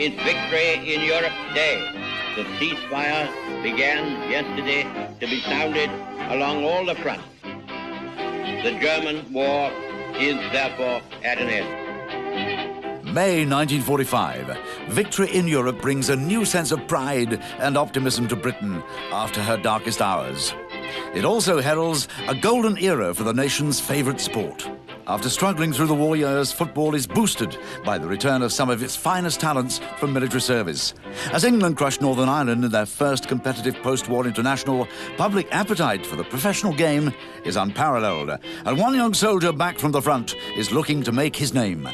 its Victory in Europe Day. The ceasefire began yesterday to be sounded along all the fronts. The German war is therefore at an end. May 1945, victory in Europe brings a new sense of pride and optimism to Britain after her darkest hours. It also heralds a golden era for the nation's favourite sport. After struggling through the war years, football is boosted by the return of some of its finest talents from military service. As England crushed Northern Ireland in their first competitive post-war international, public appetite for the professional game is unparalleled, and one young soldier back from the front is looking to make his name.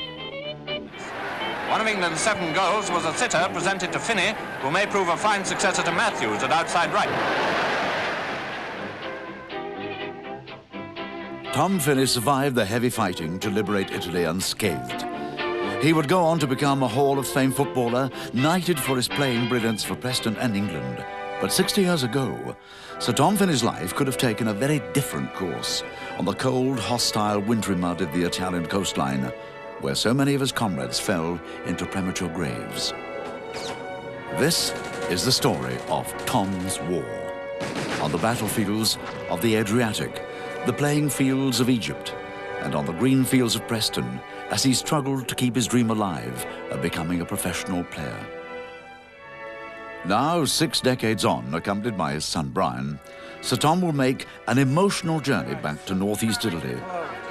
One of England's 7 goals was a sitter presented to Finney, who may prove a fine successor to Matthews at outside right. Tom Finney survived the heavy fighting to liberate Italy unscathed. He would go on to become a Hall of Fame footballer, knighted for his playing brilliance for Preston and England. But 60 years ago, Sir Tom Finney's life could have taken a very different course on the cold, hostile, wintry mud of the Italian coastline, where so many of his comrades fell into premature graves. This is the story of Tom's War. On the battlefields of the Adriatic, the playing fields of Egypt, and on the green fields of Preston, as he struggled to keep his dream alive of becoming a professional player. Now, 6 decades on, accompanied by his son Brian, Sir Tom will make an emotional journey back to northeast Italy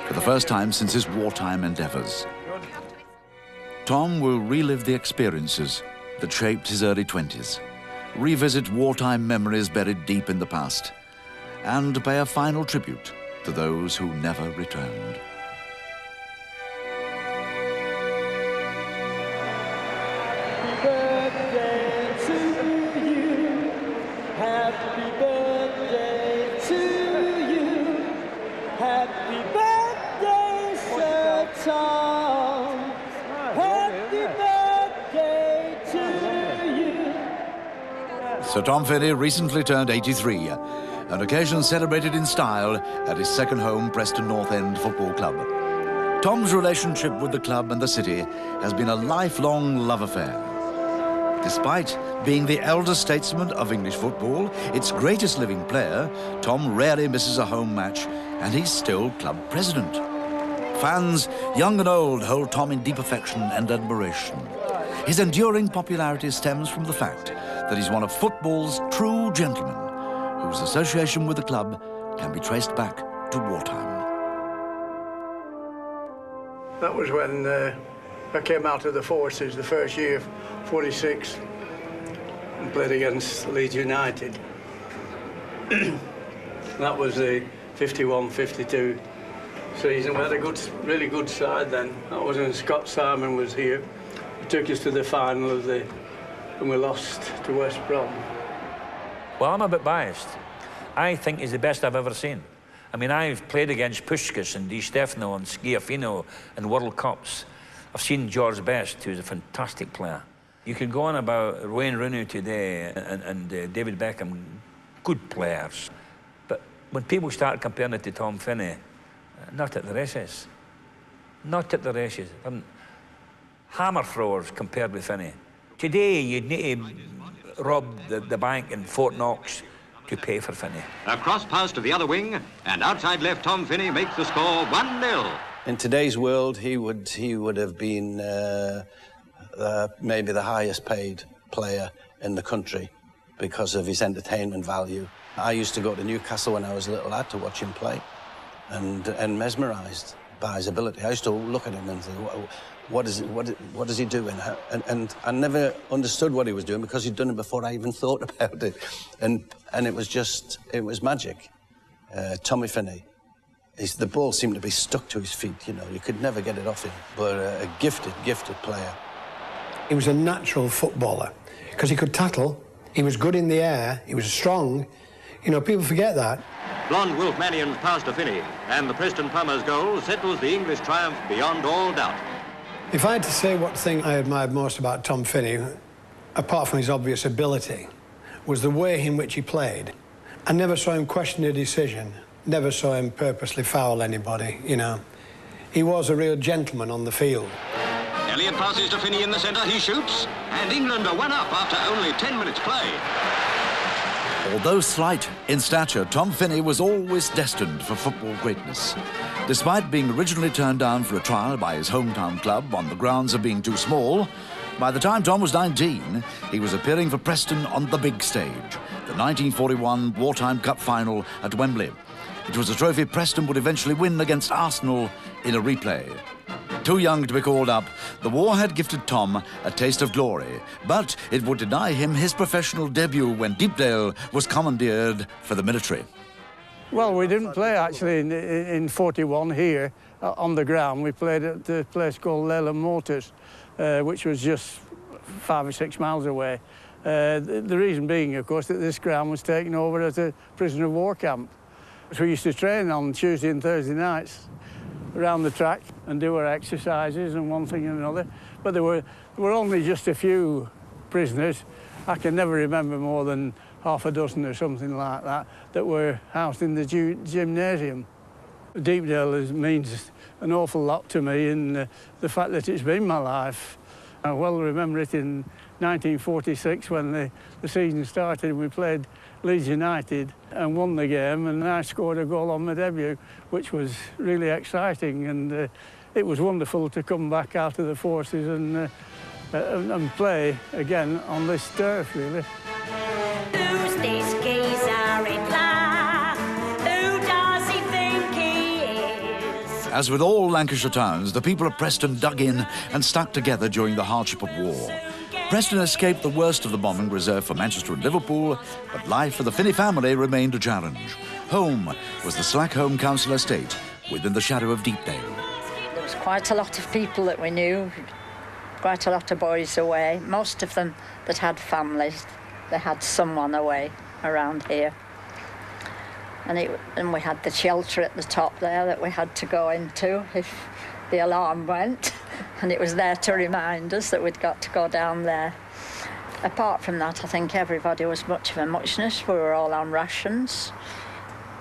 for the first time since his wartime endeavours. Tom will relive the experiences that shaped his early 20s, revisit wartime memories buried deep in the past, and pay a final tribute to those who never returned. Happy birthday to you. Happy birthday to you. Happy birthday, Sir Tom. Happy birthday to you. Sir Tom Finney recently turned 83, an occasion celebrated in style at his second home, Preston North End Football Club. Tom's relationship with the club and the city has been a lifelong love affair. Despite being the elder statesman of English football, its greatest living player, Tom rarely misses a home match, and he's still club president. Fans, young and old, hold Tom in deep affection and admiration. His enduring popularity stems from the fact that he's one of football's true gentlemen, whose association with the club can be traced back to wartime. That was when I came out of the forces the first year, 46, and played against Leeds United. That was the 51-52 season. We had a really good side then. That was when Scott Simon was here. He took us to the final of and we lost to West Brom. Well, I'm a bit biased. I think he's the best I've ever seen. I mean, I've played against Puskás and Di Stefano and Schiaffino in World Cups. I've seen George Best, who's a fantastic player. You could go on about Wayne Rooney today and David Beckham, good players. But when people start comparing it to Tom Finney, not at the races. Not at the races. Hammer throwers compared with Finney. Today, you'd need to rob the bank in Fort Knox to pay for Finney. A cross pass to the other wing, and outside left Tom Finney makes the score 1-0. In today's world, he would have been maybe the highest paid player in the country because of his entertainment value. I used to go to Newcastle when I was a little lad to watch him play, and mesmerised by his ability. I used to look at him and think, what is he doing? And I never understood what he was doing because he'd done it before I even thought about it. And it was magic. Tommy Finney, the ball seemed to be stuck to his feet, you know. You could never get it off him, but a gifted player. He was a natural footballer because he could tackle, he was good in the air, he was strong. You know, people forget that. Blonde Wilf Mannion's pass to Finney, and the Preston Plumbers' goal settles the English triumph beyond all doubt. If I had to say what thing I admired most about Tom Finney, apart from his obvious ability, was the way in which he played. I never saw him question a decision, never saw him purposely foul anybody, you know. He was a real gentleman on the field. Elliott passes to Finney in the centre, he shoots, and England are 1 up after only 10 minutes play. Although slight in stature, Tom Finney was always destined for football greatness. Despite being originally turned down for a trial by his hometown club on the grounds of being too small, by the time Tom was 19, he was appearing for Preston on the big stage, the 1941 Wartime Cup final at Wembley. It was a trophy Preston would eventually win against Arsenal in a replay. Too young to be called up, the war had gifted Tom a taste of glory, but it would deny him his professional debut when Deepdale was commandeered for the military. Well, we didn't play actually in 41 here on the ground. We played at a place called Leyland Motors, which was just 5 or 6 miles away. The reason being, of course, that this ground was taken over as a prisoner of war camp. So we used to train on Tuesday and Thursday nights around the track and do our exercises and one thing and another. But there were only just a few prisoners. I can never remember more than half a dozen or something like that that were housed in the gymnasium. Deepdale means an awful lot to me, and the fact that it's been my life. I well remember it in 1946 when the season started and we played Leeds United and won the game, and I scored a goal on my debut, which was really exciting, and it was wonderful to come back out of the forces and play again on this turf, really. Who's this geezer in black? Who does he think he is? As with all Lancashire towns, the people of Preston dug in and stuck together during the hardship of war. Preston escaped the worst of the bombing reserved for Manchester and Liverpool, but life for the Finney family remained a challenge. Home was the Slackholme Council estate within the shadow of Deepdale. There was quite a lot of people that we knew, quite a lot of boys away. Most of them that had families, they had someone away around here. And we had the shelter at the top there that we had to go into if the alarm went. And it was there to remind us that we'd got to go down there. Apart from that, I think everybody was much of a muchness. We were all on rations.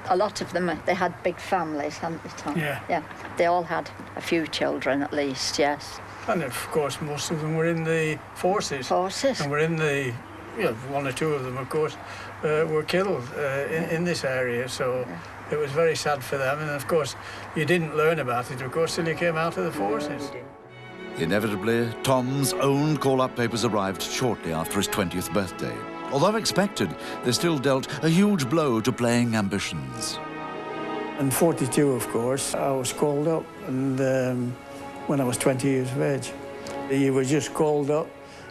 A lot of them, they had big families, hadn't they, Tom? Yeah. They all had a few children at least, yes. And of course, most of them were in the forces. And were in the, one or two of them, of course, were killed in this area. So it was very sad for them. And of course, you didn't learn about it, of course, till you came out of the forces. Inevitably, Tom's own call-up papers arrived shortly after his 20th birthday. Although expected, they still dealt a huge blow to playing ambitions. In 42, of course, I was called up, and when I was 20 years of age. You were just called up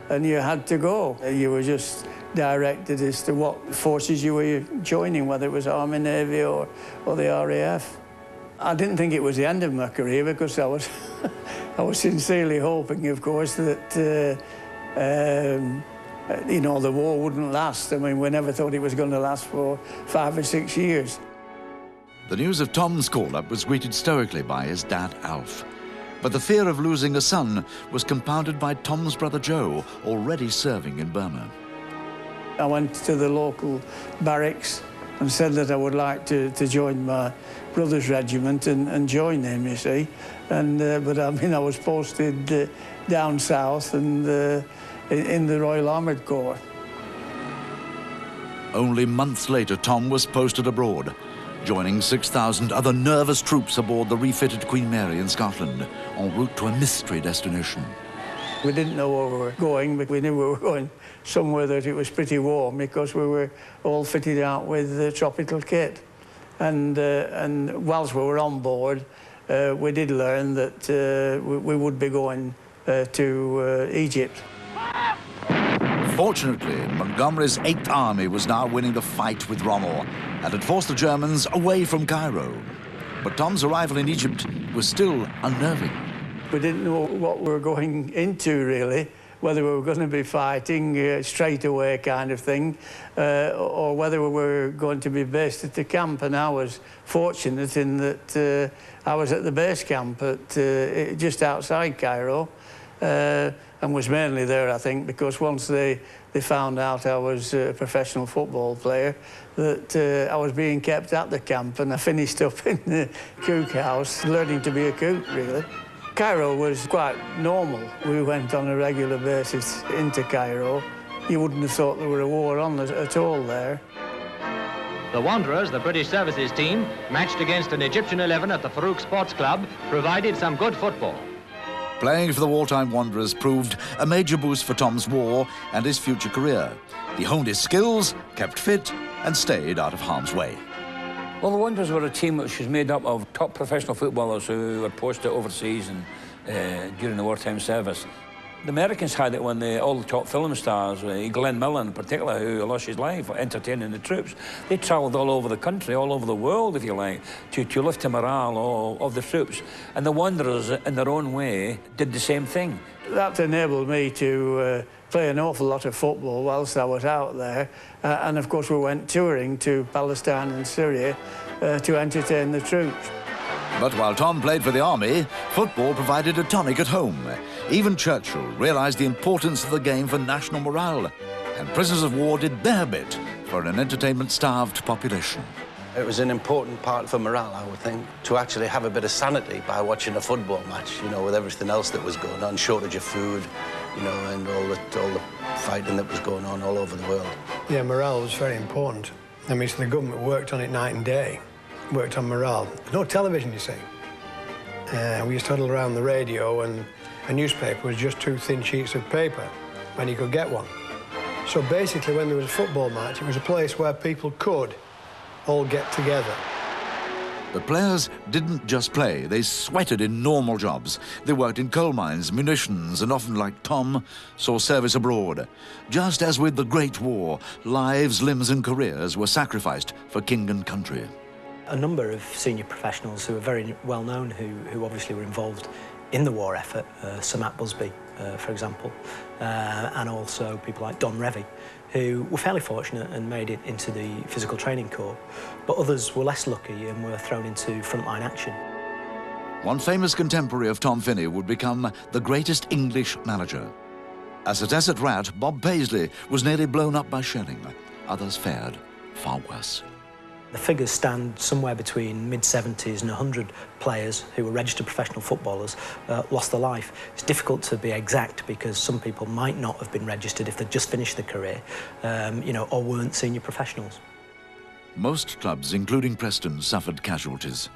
and you had to go. You were just directed as to what forces you were joining, whether it was Army, Navy or the RAF. I didn't think it was the end of my career because I was I was sincerely hoping, of course, that the war wouldn't last. I mean, we never thought it was going to last for 5 or 6 years. The news of Tom's call-up was greeted stoically by his dad, Alf. But the fear of losing a son was compounded by Tom's brother Joe, already serving in Burma. I went to the local barracks and said that I would like to join my brother's regiment and join him, you see. But I mean, I was posted down south and in the Royal Armoured Corps. Only months later, Tom was posted abroad, joining 6,000 other nervous troops aboard the refitted Queen Mary in Scotland, en route to a mystery destination. We didn't know where we were going, but we knew we were going somewhere that it was pretty warm because we were all fitted out with tropical kit. And whilst we were on board, we did learn that we would be going to Egypt. Fortunately, Montgomery's 8th Army was now winning the fight with Rommel and had forced the Germans away from Cairo. But Tom's arrival in Egypt was still unnerving. We didn't know what we were going into, really, whether we were going to be fighting straight away kind of thing, or whether we were going to be based at the camp. And I was fortunate in that I was at the base camp at just outside Cairo, and was mainly there, I think, because once they found out I was a professional football player, that I was being kept at the camp, and I finished up in the cook house, learning to be a cook, really. Cairo was quite normal. We went on a regular basis into Cairo. You wouldn't have thought there were a war on at all there. The Wanderers, the British Services team, matched against an Egyptian 11 at the Farouk Sports Club, provided some good football. Playing for the wartime Wanderers proved a major boost for Tom's war and his future career. He honed his skills, kept fit, and stayed out of harm's way. Well, the Wanderers were a team which was made up of top professional footballers who were posted overseas and during the wartime service. The Americans had it when all the top film stars, Glenn Miller in particular, who lost his life entertaining the troops, they travelled all over the country, all over the world, if you like, to lift the morale of the troops. And the Wanderers, in their own way, did the same thing. That enabled me to play an awful lot of football whilst I was out there. And of course we went touring to Palestine and Syria to entertain the troops. But while Tom played for the army, football provided a tonic at home. Even Churchill realised the importance of the game for national morale, and prisoners of war did their bit for an entertainment-starved population. It was an important part for morale, I would think, to actually have a bit of sanity by watching a football match, you know, with everything else that was going on, shortage of food, you know, and all the fighting that was going on all over the world. Yeah, morale was very important. I mean, so the government worked on it night and day, worked on morale. No television, you see. We used to huddle around the radio, and a newspaper was just 2 thin sheets of paper when you could get one. So basically, when there was a football match, it was a place where people could all get together. But players didn't just play, they sweated in normal jobs. They worked in coal mines, munitions, and often, like Tom, saw service abroad. Just as with the Great War, lives, limbs and careers were sacrificed for king and country. A number of senior professionals who are very well known, who obviously were involved in the war effort, Sir Matt Busby, for example, and also people like Don Revie, who were fairly fortunate and made it into the physical training corps, but others were less lucky and were thrown into frontline action. One famous contemporary of Tom Finney would become the greatest English manager. As a desert rat, Bob Paisley was nearly blown up by shelling. Others fared far worse. The figures stand somewhere between mid-70s and 100 players who were registered professional footballers lost their life. It's difficult to be exact because some people might not have been registered if they'd just finished their career, you know, or weren't senior professionals. Most clubs, including Preston, suffered casualties.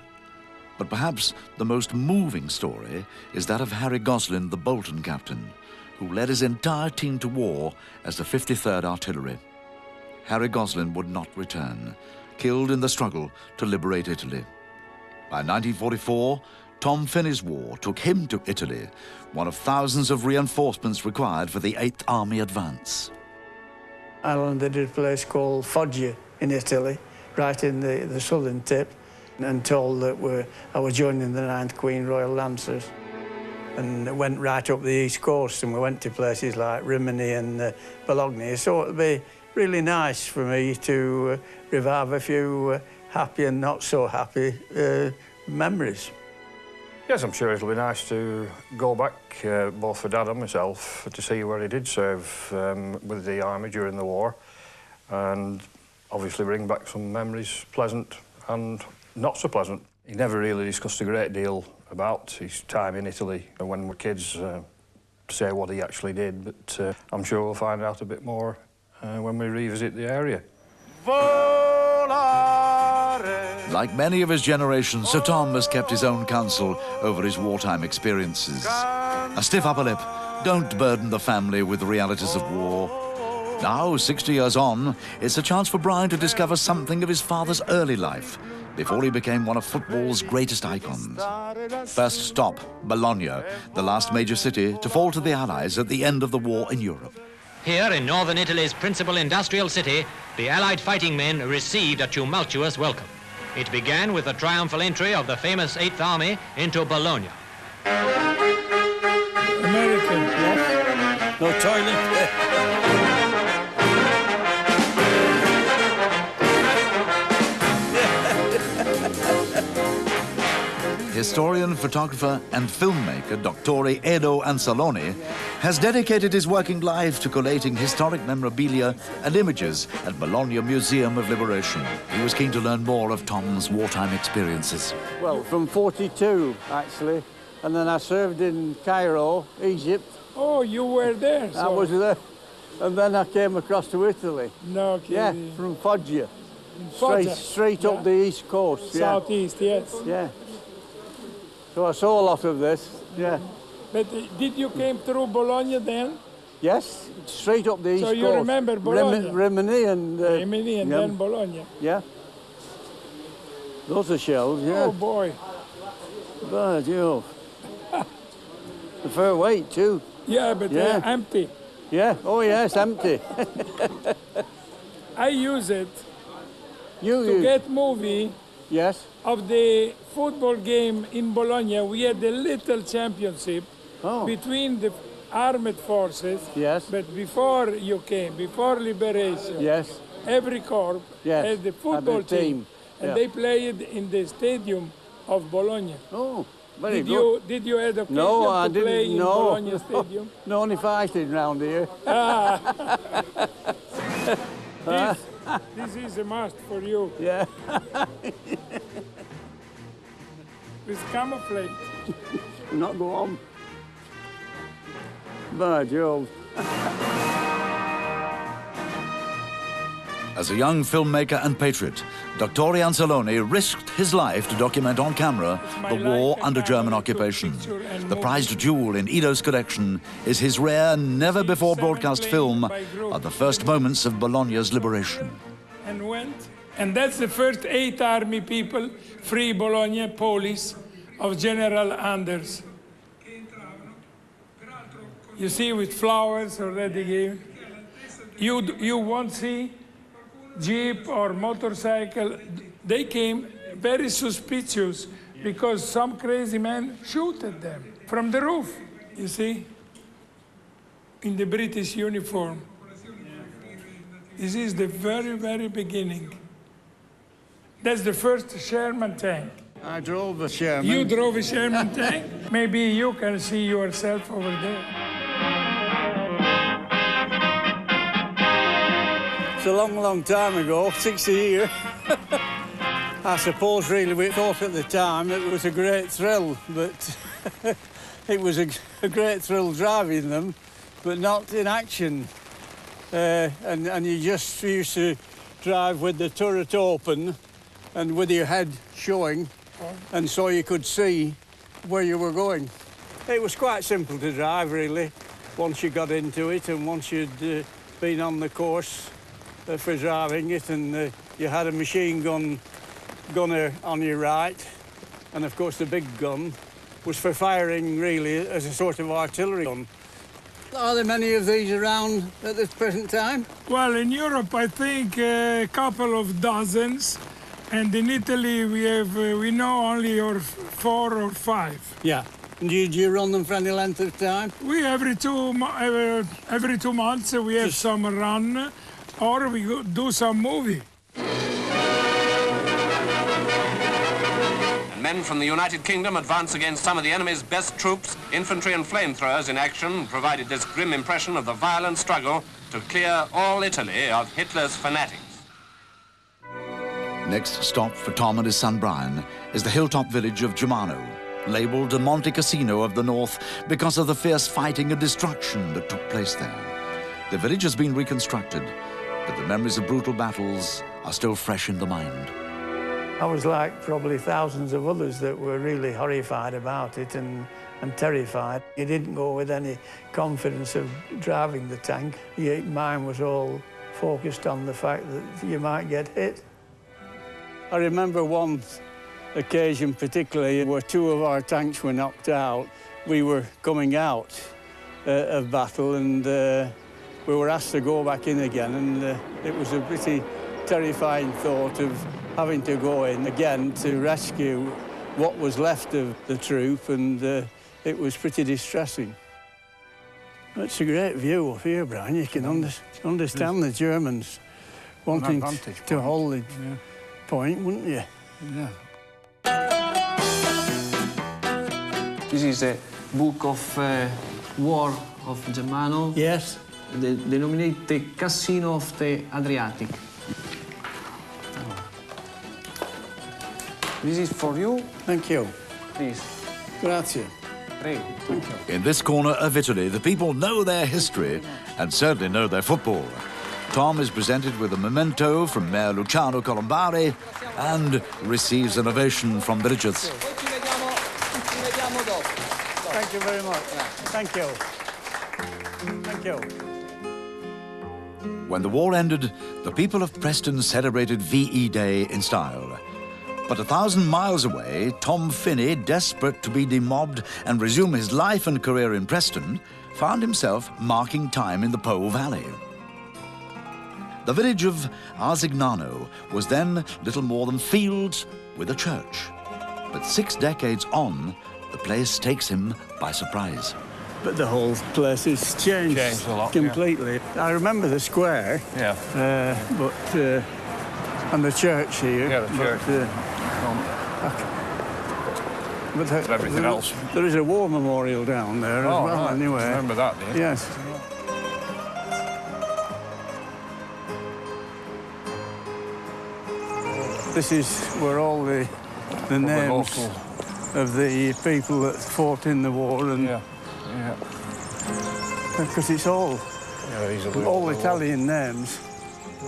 But perhaps the most moving story is that of Harry Goslin, the Bolton captain, who led his entire team to war as the 53rd Artillery. Harry Goslin would not return, killed in the struggle to liberate Italy. By 1944, Tom Finney's war took him to Italy, one of thousands of reinforcements required for the 8th Army advance. I landed at a place called Foggia in Italy, right in the southern tip, and told that I was joining the 9th Queen Royal Lancers. And went right up the east coast, and we went to places like Rimini and Bologna. So it would be really nice for me to revive a few happy and not so happy memories. Yes, I'm sure it'll be nice to go back, both for Dad and myself, to see where he did serve with the Army during the war, and obviously bring back some memories, pleasant and not so pleasant. He never really discussed a great deal about his time in Italy when we're kids, to say what he actually did, but I'm sure we'll find out a bit more when we revisit the area. Like many of his generation, Sir Tom has kept his own counsel over his wartime experiences. A stiff upper lip, don't burden the family with the realities of war. Now, 60 years on, it's a chance for Brian to discover something of his father's early life before he became one of football's greatest icons. First stop, Bologna, the last major city to fall to the Allies at the end of the war in Europe. Here in northern Italy's principal industrial city, the Allied fighting men received a tumultuous welcome. It began with the triumphal entry of the famous 8th Army into Bologna. American, yes. No toilet. Historian, photographer and filmmaker Dottore Edo Anzalone has dedicated his working life to collating historic memorabilia and images at Bologna Museum of Liberation. He was keen to learn more of Tom's wartime experiences. Well, from 42, actually, and then I served in Cairo, Egypt. Oh, you were there? I was there. And then I came across to Italy. No kidding. Yeah, from Foggia. Foggia? Straight up the east coast. Yeah. Southeast, yes. Yeah. So I saw a lot of this, yeah. But did you came through Bologna then? Yes, straight up the east coast. So you remember Bologna? Rimini and... Rimini and then Bologna. Yeah. Those are shells, yeah. Oh, boy. But, you the fair weight, too. Yeah, but they're empty. Yeah, oh, yes, empty. I use it to get movie of the football game in Bologna. We had a little championship between the armed forces. Yes. But before you came, before liberation, every corps had the football team. And they played in the stadium of Bologna. Oh, very good. Did you have the occasion to play in Bologna Stadium? No, only fighting round here. This is a must for you. Yeah. With camouflage. Not go on. By Jove. As a young filmmaker and patriot, Dottore Anzalone risked his life to document on camera the war under German occupation. The prized jewel in Edo's collection is his rare, never-before-broadcast film of the first moments of Bologna's liberation. And went. And that's the first 8 army people, free Bologna police of General Anders. You see, with flowers already given. You won't see jeep or motorcycle. They came very suspicious because some crazy man shoot at them from the roof, you see, in the British uniform. This is the very, very beginning. That's the first Sherman tank. I drove a Sherman. You drove a Sherman tank? Maybe you can see yourself over there. It's a long, long time ago, 60 years. I suppose really we thought at the time it was a great thrill, but it was a great thrill driving them, but not in action. And you just used to drive with the turret open and with your head showing, and so you could see where you were going. It was quite simple to drive, really, once you got into it and once you'd been on the course for driving it, and you had a machine gunner on your right, and of course the big gun was for firing, really, as a sort of artillery gun. Are there many of these around at this present time? Well, in Europe, I think a couple of dozens. And in Italy, we know only 4 or 5. Yeah. And do you run them for any length of time? We every 2 months we have some run, or we do some movie. Men from the United Kingdom advance against some of the enemy's best troops. Infantry and flamethrowers in action provided this grim impression of the violent struggle to clear all Italy of Hitler's fanatics. Next stop for Tom and his son Brian is the hilltop village of Germano, labelled the Monte Cassino of the north because of the fierce fighting and destruction that took place there. The village has been reconstructed, but the memories of brutal battles are still fresh in the mind. I was like probably thousands of others that were really horrified about it and terrified. You didn't go with any confidence of driving the tank. Your mind was all focused on the fact that you might get hit. I remember one occasion particularly where 2 of our tanks were knocked out. We were coming out of battle and we were asked to go back in again, and it was a pretty terrifying thought of having to go in again to rescue what was left of the troop, and it was pretty distressing. It's a great view up here, Brian. You can understand the Germans wanting to hold the point, wouldn't you? Yeah. This is a book of war of Germano. Yes. Denominated the Cassino of the Adriatic. This is for you. Thank you. Please. Grazie. In this corner of Italy, the people know their history and certainly know their football. Tom is presented with a memento from Mayor Luciano Colombari and receives an ovation from villagers. Thank you very much. Thank you. Thank you. When the war ended, the people of Preston celebrated VE Day in style. But 1,000 miles away, Tom Finney, desperate to be demobbed and resume his life and career in Preston, found himself marking time in the Po Valley. The village of Arzignano was then little more than fields with a church. But 6 decades on, the place takes him by surprise. But the whole place has changed a lot, completely. Yeah. I remember the square, and the church here. Yeah, the church. But everything else. There is a war memorial down there as well, right. anyway. I remember that, do you? Yes. This is where all the names of the people that fought in the war, and because it's all Italian names.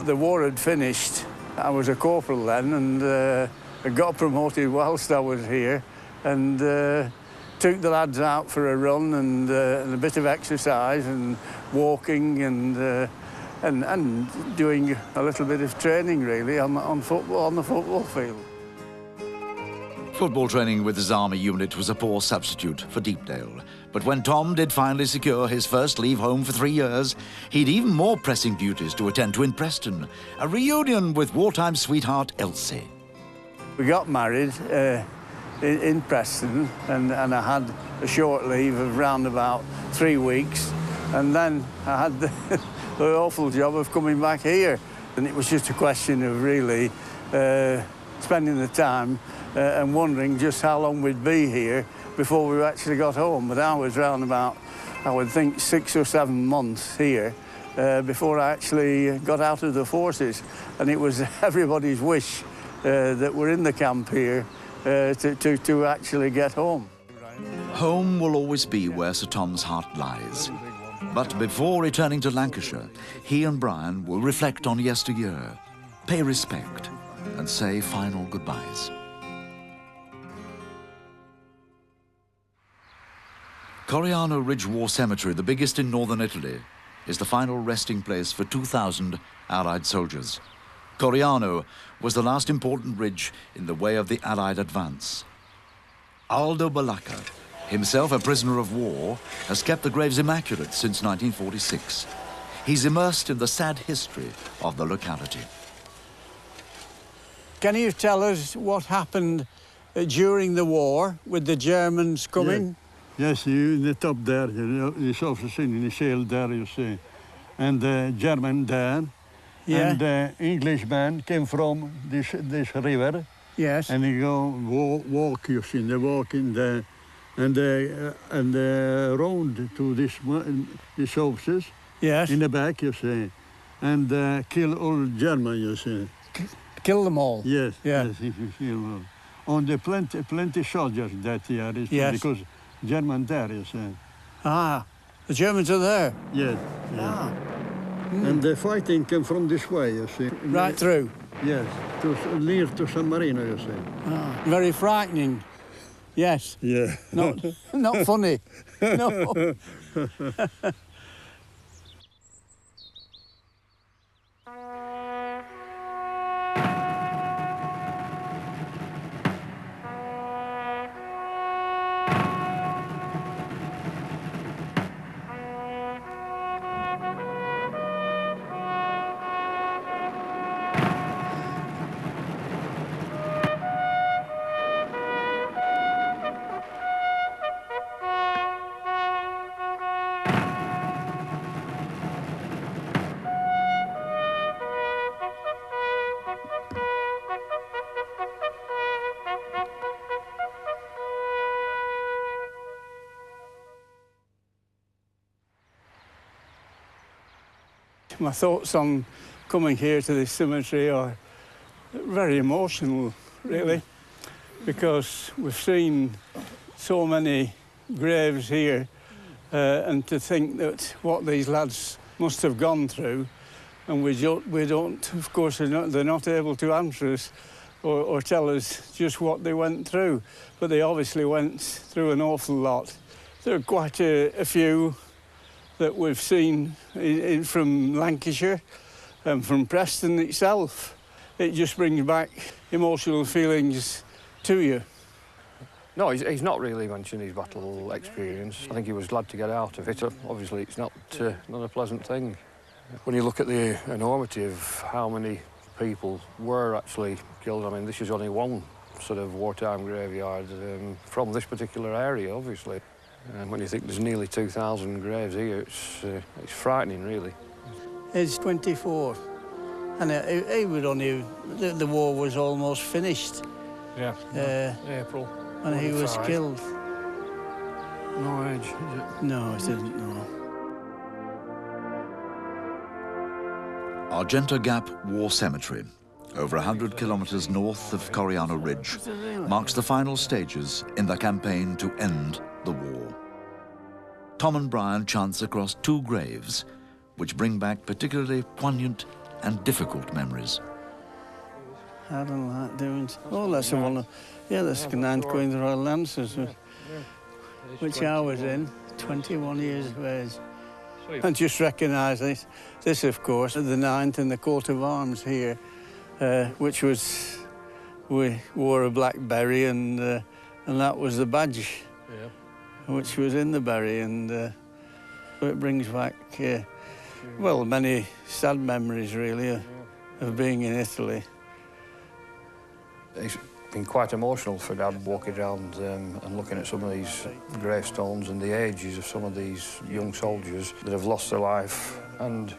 The war had finished. I was a corporal then, and I got promoted whilst I was here, and took the lads out for a run and a bit of exercise and walking and doing a little bit of training really on the football field. Football training with his army unit was a poor substitute for Deepdale. But when Tom did finally secure his first leave home for 3 years, he'd even more pressing duties to attend to in Preston, a reunion with wartime sweetheart Elsie. We got married in Preston, and I had a short leave of round about 3 weeks, and then I had the awful job of coming back here. And it was just a question of really spending the time and wondering just how long we'd be here before we actually got home. But I was round about, I would think, 6 or 7 months here before I actually got out of the forces. And it was everybody's wish that we're in the camp here to actually get home. Home will always be where Sir Tom's heart lies. But before returning to Lancashire, he and Brian will reflect on yesteryear, pay respect, and say final goodbyes. Coriano Ridge War Cemetery, the biggest in northern Italy, is the final resting place for 2,000 Allied soldiers. Coriano was the last important ridge in the way of the Allied advance. Aldo Balacca, himself a prisoner of war, has kept the graves immaculate since 1946. He's immersed in the sad history of the locality. Can you tell us what happened during the war with the Germans coming? Yes, in the top there, it's also seen in the sail there, you see. And the German there. Yeah. And the Englishman came from this river. Yes. And they go walk, you see, they walk in the and round to these officers. Yes. In the back, you see, and kill all German, you see. Kill them all. Yes. Yeah. Yes, if you kill them all. On the plenty soldiers that year, yes. Because German there, you see. Ah, the Germans are there. Yes. Yes. Ah. And the fighting came from this way, you see. Right through? Yes, near to San Marino, you see. Ah, very frightening. Yes. Yeah. Not funny. No. My thoughts on coming here to this cemetery are very emotional, really, because we've seen so many graves here, and to think that what these lads must have gone through, and we don't, of course, they're not able to answer us or tell us just what they went through, but they obviously went through an awful lot. There are quite a few that we've seen from Lancashire and from Preston itself. It just brings back emotional feelings to you. No, he's not really mentioned his battle experience. I think he was glad to get out of it. Obviously, it's not a pleasant thing. When you look at the enormity of how many people were actually killed, I mean, this is only one sort of wartime graveyard from this particular area, obviously. And when you think there's nearly 2,000 graves here, it's frightening, really. He's 24, and he was only, the war was almost finished. Yeah, April. When he was killed. No age, is it? No, it isn't, no. Argenta Gap War Cemetery, over 100 kilometres north of Coriano Ridge, marks the final stages in the campaign to end the war. Tom and Brian chance across two graves, which bring back particularly poignant and difficult memories. I don't like doing... Oh, that's the one. Yeah, that's the 9th Queen's Royal Lancers, which I was in, 21 years of age. And just recognise this, of course, the 9th and the coat of arms here, which was... We wore a black berry, and that was the badge, which was in the berry, and it brings back, well, many sad memories, really, of being in Italy. It's been quite emotional for Dad walking around and looking at some of these gravestones and the ages of some of these young soldiers that have lost their life. And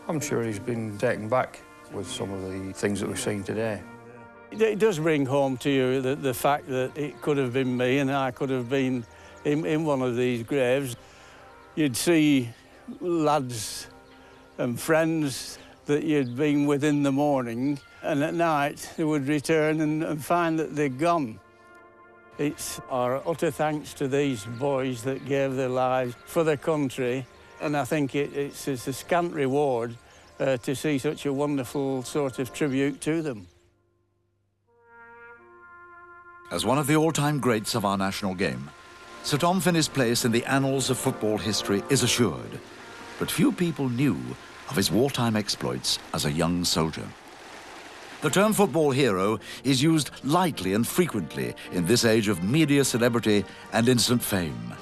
I'm sure he's been taken back with some of the things that we've seen today. It does bring home to you the fact that it could have been me and I could have been in one of these graves. You'd see lads and friends that you'd been with in the morning, and at night they would return and find that they'd gone. It's our utter thanks to these boys that gave their lives for their country, and I think it's a scant reward to see such a wonderful sort of tribute to them. As one of the all-time greats of our national game, Sir Tom Finney's place in the annals of football history is assured, but few people knew of his wartime exploits as a young soldier. The term football hero is used lightly and frequently in this age of media celebrity and instant fame.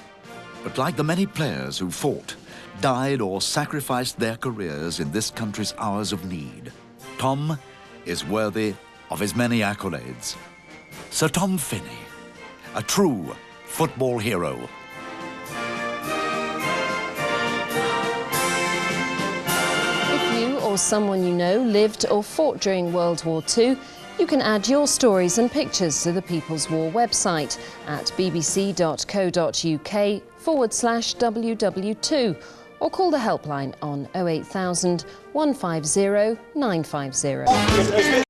But like the many players who fought, died or sacrificed their careers in this country's hours of need, Tom is worthy of his many accolades. Sir Tom Finney, a true football hero. Or someone you know lived or fought during World War II, you can add your stories and pictures to the People's War website at bbc.co.uk/WW2 or call the helpline on 08000 150 950.